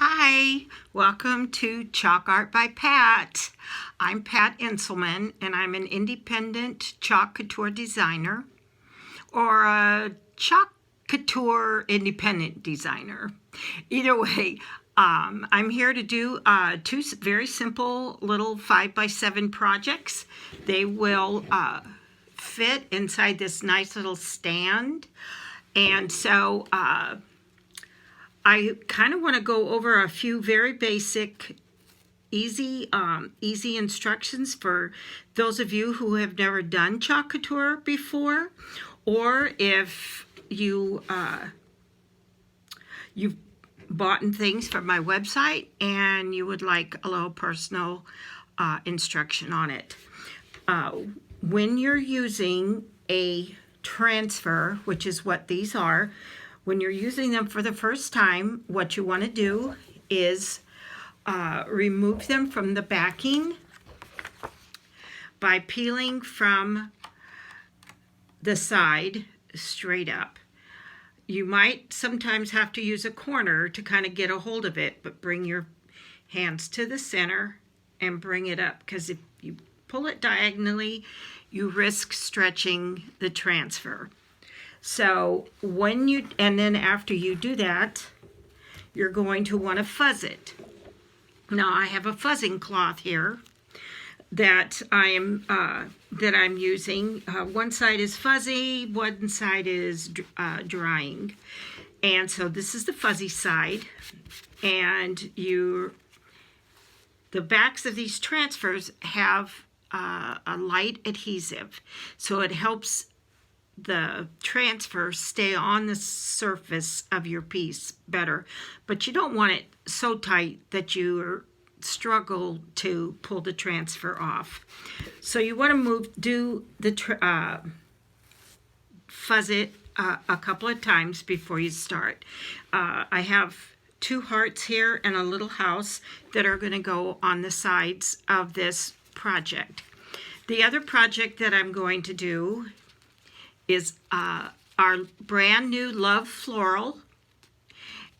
Hi, welcome to Chalk Art by Pat. I'm Pat Inselman, and I'm an independent Chalk Couture designer, or a Chalk Couture independent designer. Either way, I'm here to do two very simple little 5x7 projects. They will fit inside this nice little stand, and so I kind of want to go over a few very basic, easy instructions for those of you who have never done Chalk Couture before, or if you've bought things from my website and you would like a little personal instruction on it. When you're using a transfer, which is what these are, when you're using them for the first time, what you want to do is remove them from the backing by peeling from the side straight up. You might sometimes have to use a corner to kind of get a hold of it, but bring your hands to the center and bring it up, because if you pull it diagonally, you risk stretching the transfer. So and then after you do that, you're going to want to fuzz it. Now I have a fuzzing cloth here that I'm using. One side is fuzzy, one side is drying, and so this is the fuzzy side. And the backs of these transfers have a light adhesive, so it helps the transfer stay on the surface of your piece better, but you don't want it so tight that you struggle to pull the transfer off. So you want to fuzz it a couple of times before you start. I have two hearts here and a little house that are going to go on the sides of this project. The other project that I'm going to do is our brand new Love Floral,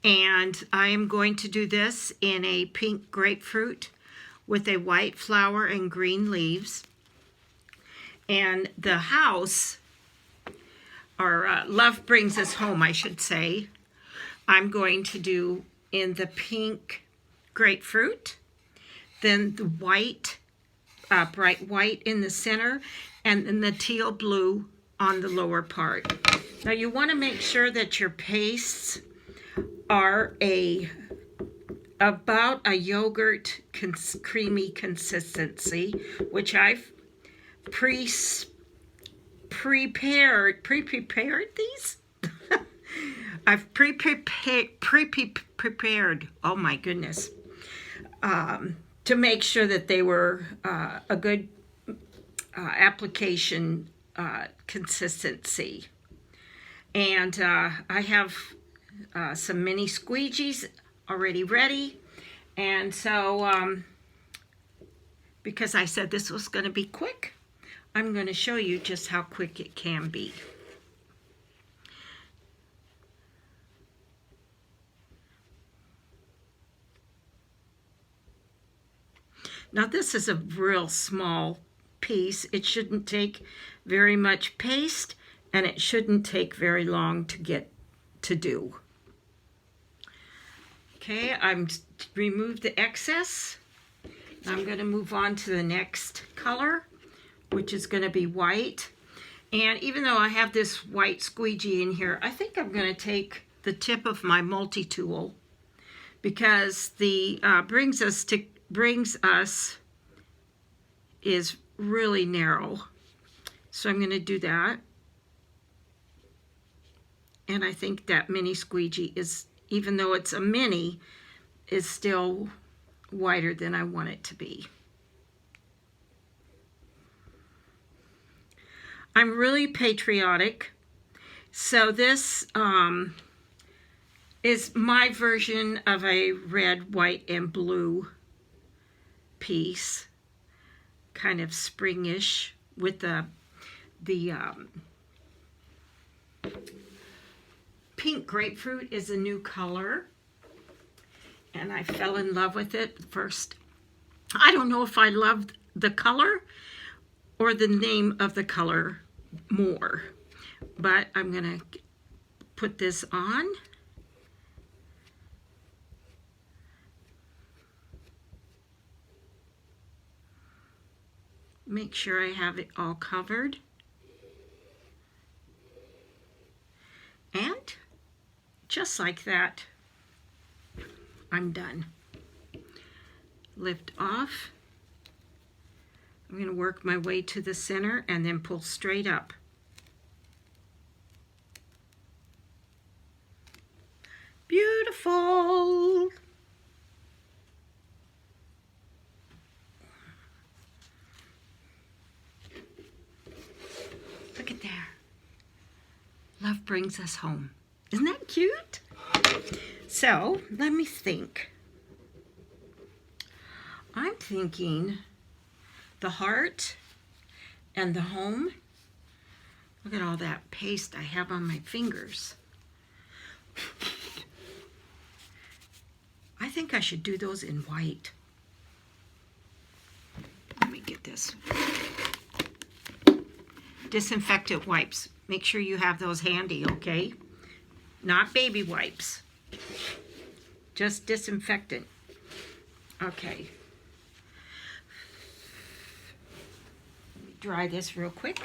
and I am going to do this in a pink grapefruit with a white flower and green leaves. And the house, or Love Brings Us Home, I should say, I'm going to do in the pink grapefruit, then the white, bright white in the center, and then the teal blue on the lower part. Now you want to make sure that your pastes are about a yogurt creamy consistency, which I've prepared these. I've prepared. Oh my goodness, to make sure that they were a good application consistency. And I have some mini squeegees already ready, and so because I said this was going to be quick, I'm going to show you just how quick it can be. Now this is a real small piece. It shouldn't take very much paste, and it shouldn't take very long to get to do. Okay, I'm removed the excess. I'm going to move on to the next color, which is going to be white. And even though I have this white squeegee in here, I think I'm going to take the tip of my multi-tool, because the brings us is really narrow. So I'm going to do that. And I think that mini squeegee is, even though it's a mini, is still wider than I want it to be. I'm really patriotic. So this is my version of a red, white, and blue piece, kind of springish, with the pink grapefruit is a new color, and I fell in love with it first. I don't know if I loved the color or the name of the color more, but I'm going to put this on. Make sure I have it all covered. And just like that, I'm done. Lift off. I'm going to work my way to the center and then pull straight up. Beautiful. Look at there. Love brings us home. Isn't that cute? So, let me think. I'm thinking the heart and the home. Look at all that paste I have on my fingers. I think I should do those in white. Let me get this. Disinfectant wipes. Make sure you have those handy, okay? Not baby wipes. Just disinfectant. Okay. Let me dry this real quick.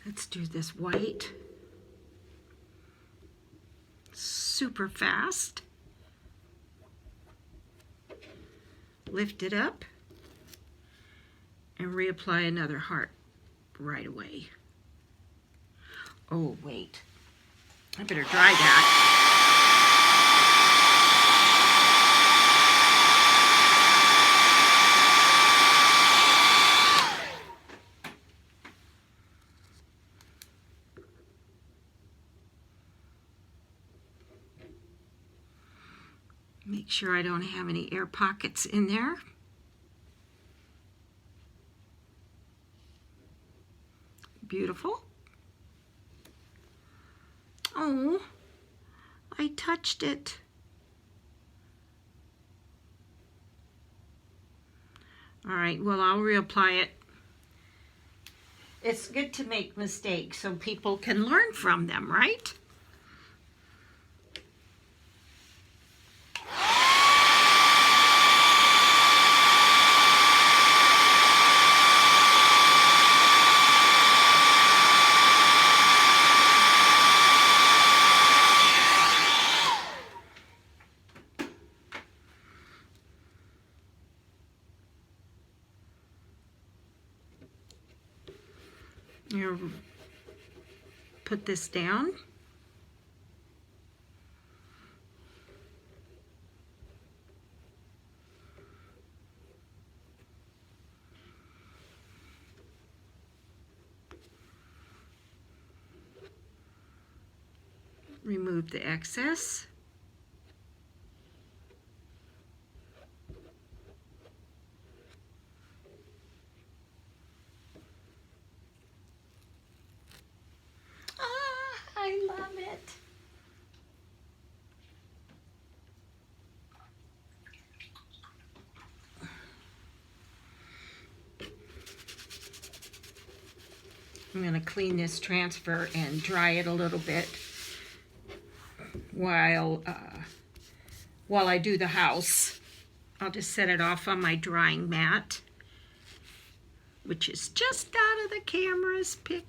Let's do this white. Super fast. Lift it up and reapply another heart right away. Oh, wait. I better dry that. Make sure I don't have any air pockets in there. Beautiful. Oh, I touched it. All right, well, I'll reapply it. It's good to make mistakes so people can learn from them, right? You put this down. Remove the excess. I love it. I'm going to clean this transfer and dry it a little bit while I do the house. I'll just set it off on my drying mat, which is just out of the camera's pic.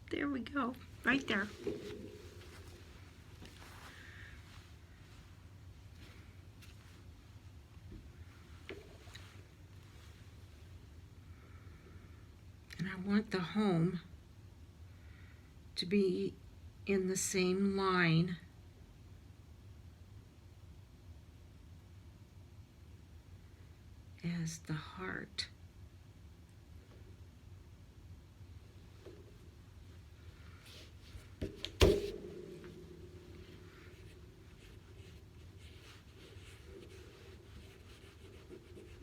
There we go, right there. And I want the home to be in the same line as the heart.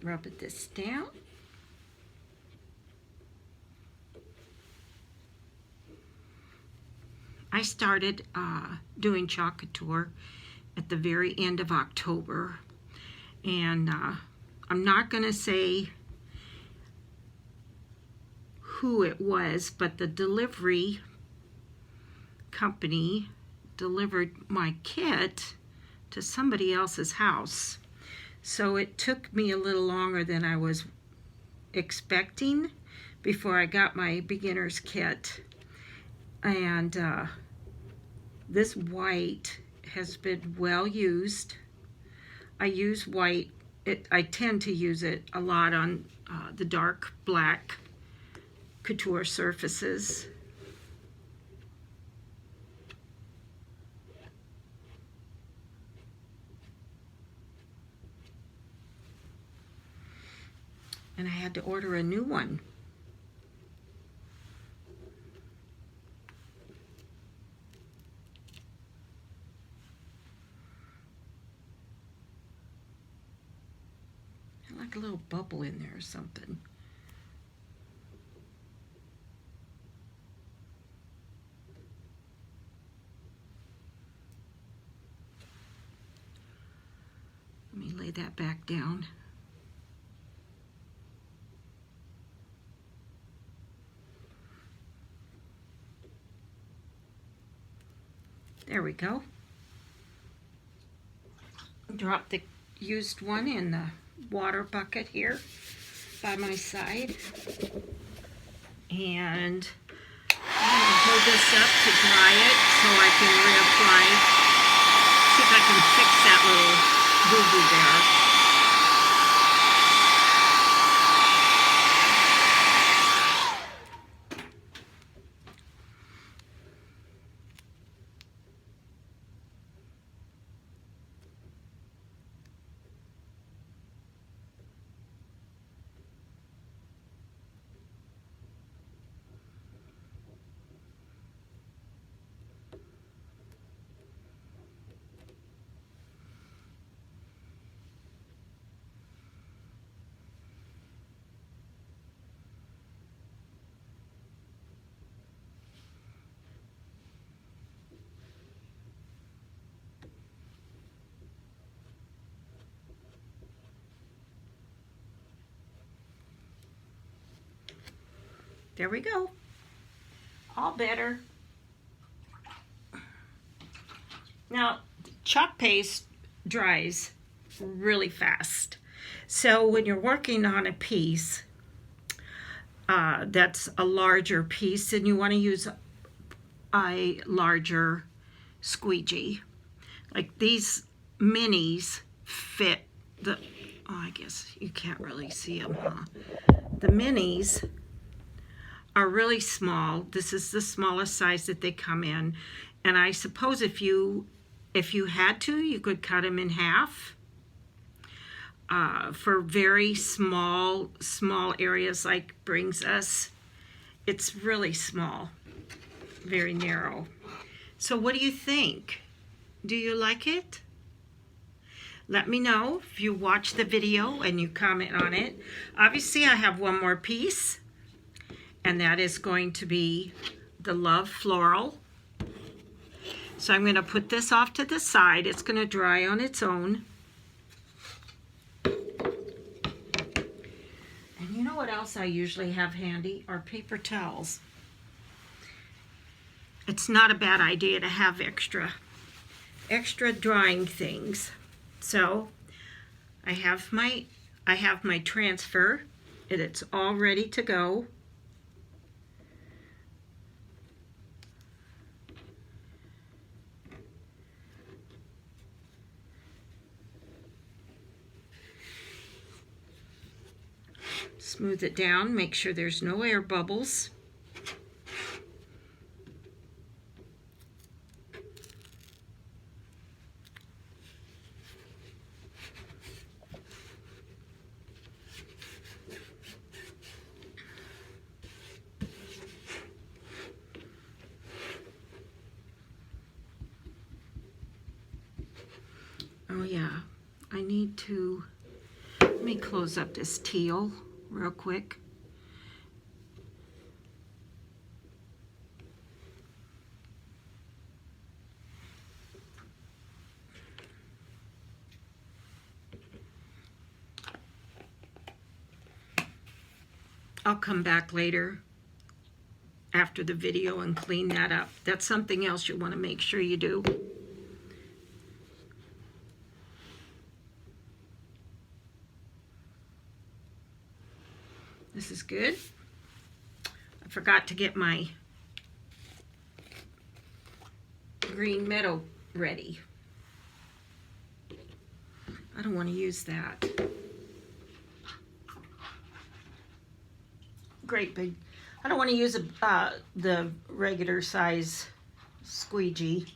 Rub this down. I started doing Chalk Couture at the very end of October, and I'm not going to say who it was, but the delivery company delivered my kit to somebody else's house. So it took me a little longer than I was expecting before I got my beginner's kit. And this white has been well used. I use white. I tend to use it a lot on the dark black couture surfaces. And I had to order a new one. Like a little bubble in there or something. Let me lay that back down. There we go. Drop the used one in the water bucket here by my side. And I'm going to hold this up to dry it so I can reapply. See if I can fix that little boo-boo there. There we go. All better. Now, chalk paste dries really fast. So when you're working on a piece that's a larger piece, and you want to use a larger squeegee. Like these minis fit the, oh, I guess you can't really see them, huh? The minis are really small. This is the smallest size that they come in. And I suppose if you had to, you could cut them in half for very small areas like brings us. It's really small, very narrow. So what do you think? Do you like it? Let me know if you watch the video and you comment on it. Obviously, I have one more piece, and that is going to be the Love Floral. So I'm going to put this off to the side. It's going to dry on its own. And you know what else I usually have handy are paper towels. It's not a bad idea to have extra drying things. So I have my transfer, and it's all ready to go. Smooth it down, make sure there's no air bubbles. Oh yeah, I need to, let me close up this teal real quick. I'll come back later after the video and clean that up. That's something else you want to make sure you do. This is good. I forgot to get my green meadow ready. I don't want to use that. Great big. I don't want to use the regular size squeegee.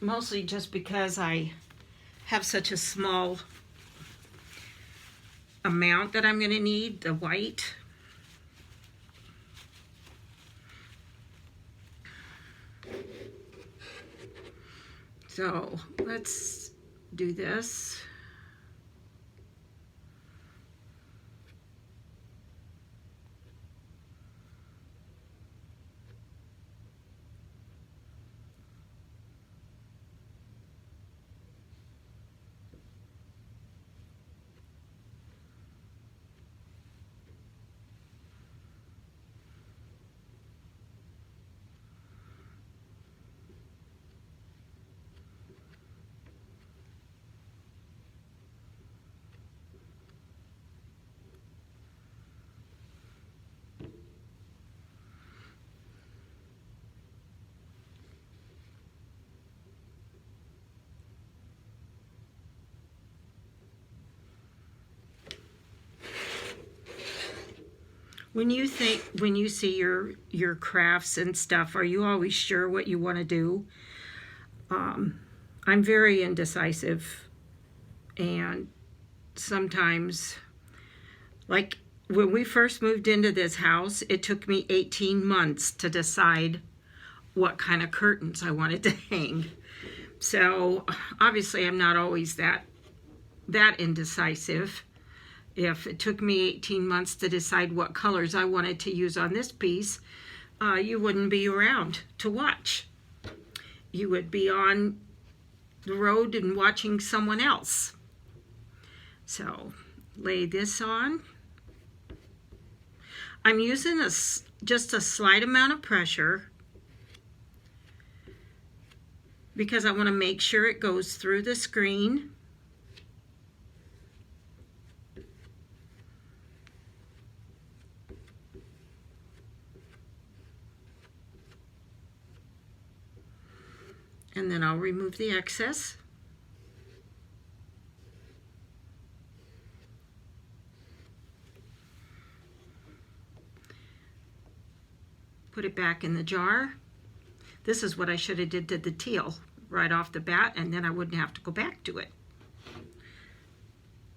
Mostly just because I have such a small amount that I'm going to need, the white. So let's do this. When you see your crafts and stuff, are you always sure what you want to do? I'm very indecisive, and sometimes, like when we first moved into this house, it took me 18 months to decide what kind of curtains I wanted to hang. So obviously I'm not always that indecisive. If it took me 18 months to decide what colors I wanted to use on this piece, you wouldn't be around to watch. You would be on the road and watching someone else. So lay this on. I'm using just a slight amount of pressure because I want to make sure it goes through the screen. And then I'll remove the excess. Put it back in the jar. This is what I should have did to the teal right off the bat, and then I wouldn't have to go back to it.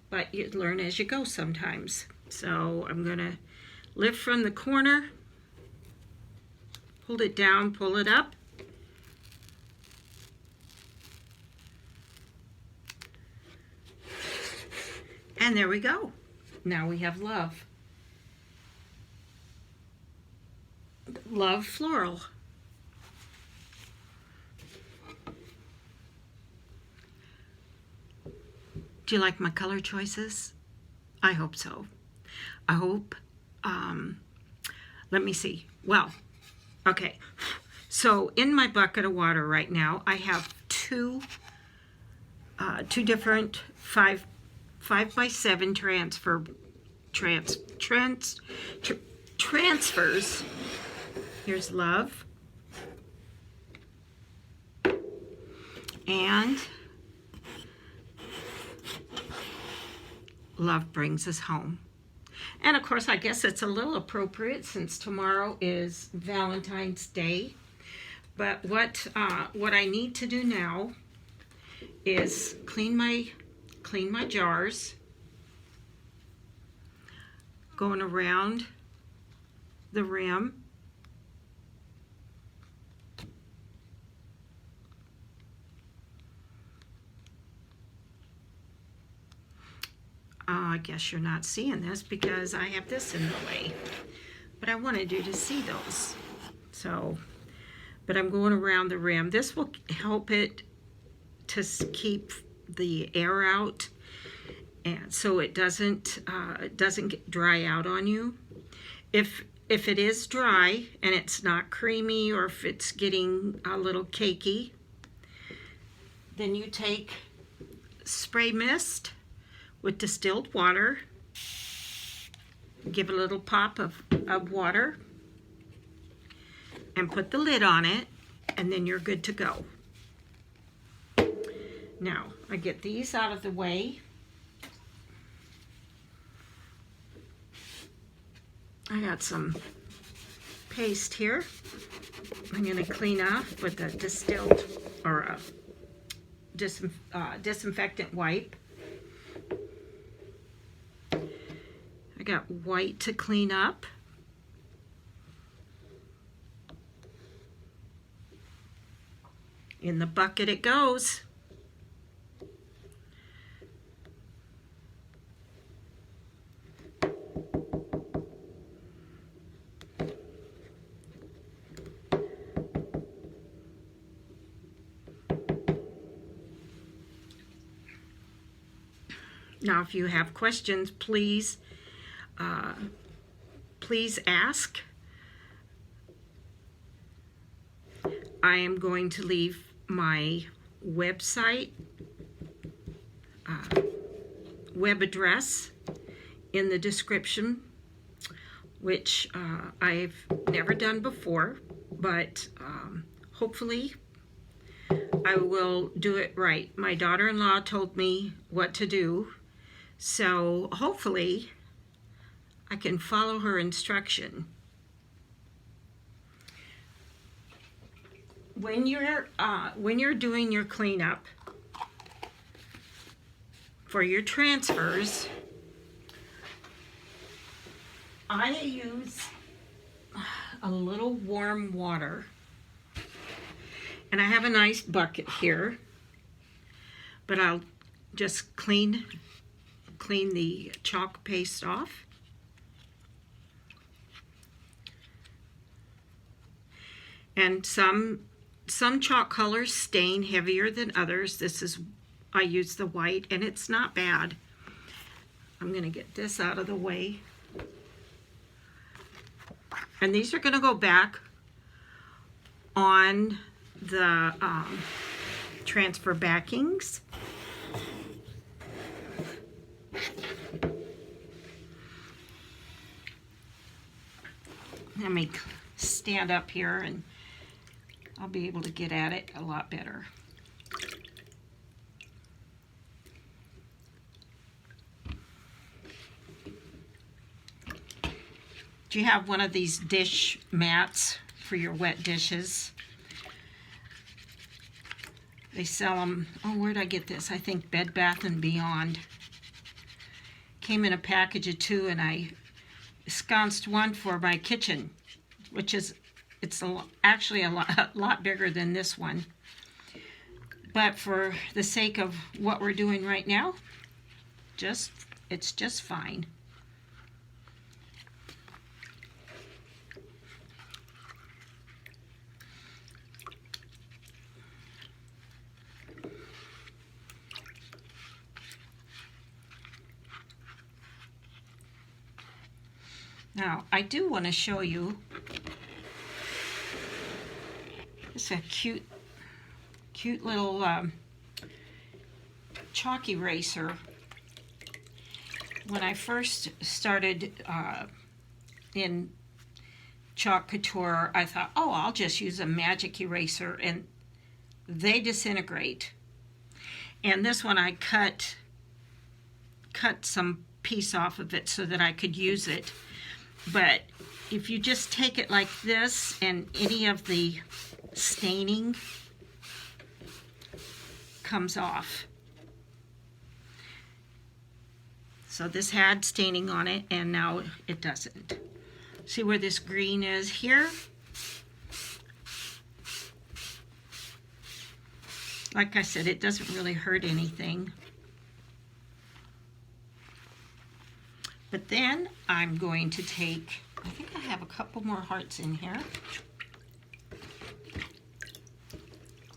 But you learn as you go sometimes. So I'm going to lift from the corner, hold it down, pull it up. And there we go. Now we have Love. Love Floral. Do you like my color choices? I hope so. I hope, let me see. Well, okay. So in my bucket of water right now, I have two different 5x7 transfers. Here's Love. And Love Brings Us Home. And of course, I guess it's a little appropriate since tomorrow is Valentine's Day. But what I need to do now is clean my jars, going around the rim. I guess you're not seeing this because I have this in the way. But I wanted you to see those. So, but I'm going around the rim. This will help it to keep the air out, and so it doesn't get dry out on you. If it is dry and it's not creamy, or if it's getting a little cakey, then you take spray mist with distilled water, give a little pop of water, and put the lid on it, and then you're good to go. Now, I get these out of the way. I got some paste here. I'm going to clean off with a distilled or a disinfectant wipe. I got white to clean up. In the bucket it goes. Now, if you have questions, please ask. I am going to leave my website, web address in the description, which I've never done before, but hopefully I will do it right. My daughter-in-law told me what to do, so hopefully I can follow her instruction. When you're doing your cleanup for your transfers, I use a little warm water, and I have a nice bucket here, but I'll just clean the chalk paste off. And some chalk colors stain heavier than others. I use the white, and it's not bad. I'm going to get this out of the way. And these are going to go back on the transfer backings. Let me stand up here and I'll be able to get at it a lot better. Do you have one of these dish mats for your wet dishes? They sell them, oh, where'd I get this? I think Bed Bath & Beyond. Came in a package of 2, and I ensconced one for my kitchen, which is, actually a lot bigger than this one. But for the sake of what we're doing right now, it's just fine. Now, I do want to show you, it's a cute little chalk eraser. When I first started in Chalk Couture, I thought, oh, I'll just use a magic eraser, and they disintegrate. And this one I cut some piece off of it so that I could use it. But if you just take it like this, and any of the staining comes off. So this had staining on it, and now it doesn't. See where this green is here? Like I said, it doesn't really hurt anything. But then I'm going to take, I think I have a couple more hearts in here.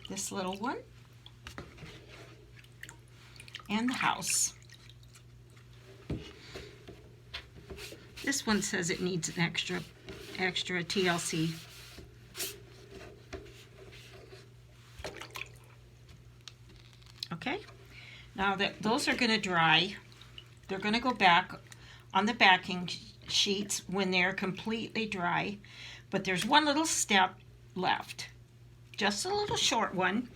This little one. And the house. This one says it needs an extra TLC. Okay, now that those are going to dry, they're going to go back on the backing sheets when they're completely dry. But there's one little step left, just a little short one.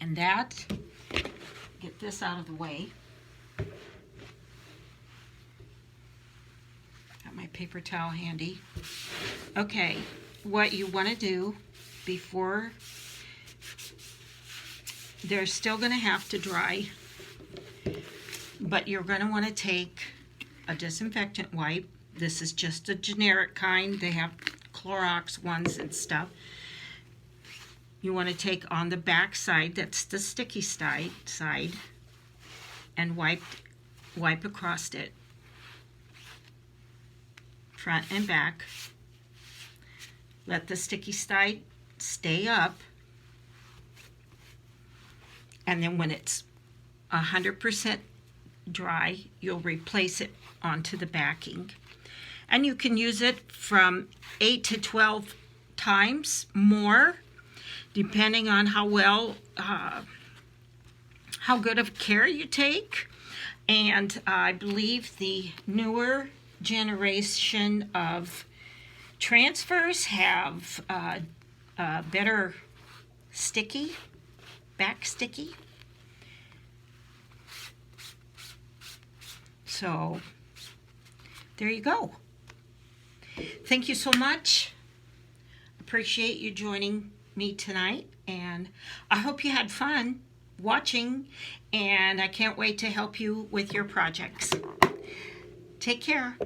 And that, get this out of the way. Got my paper towel handy. Okay, what you want to do before, they're still going to have to dry, but you're going to want to take a disinfectant wipe. This is just a generic kind. They have Clorox ones and stuff. You want to take on the back side, that's the sticky side, and wipe across it, front and back. Let the sticky side stay up, and then when it's 100% dry, you'll replace it onto the backing. And you can use it from 8 to 12 times more, depending on how good of care you take. And I believe the newer generation of transfers have better back sticky. So there you go. Thank you so much. Appreciate you joining me tonight, and I hope you had fun watching, and I can't wait to help you with your projects. Take care.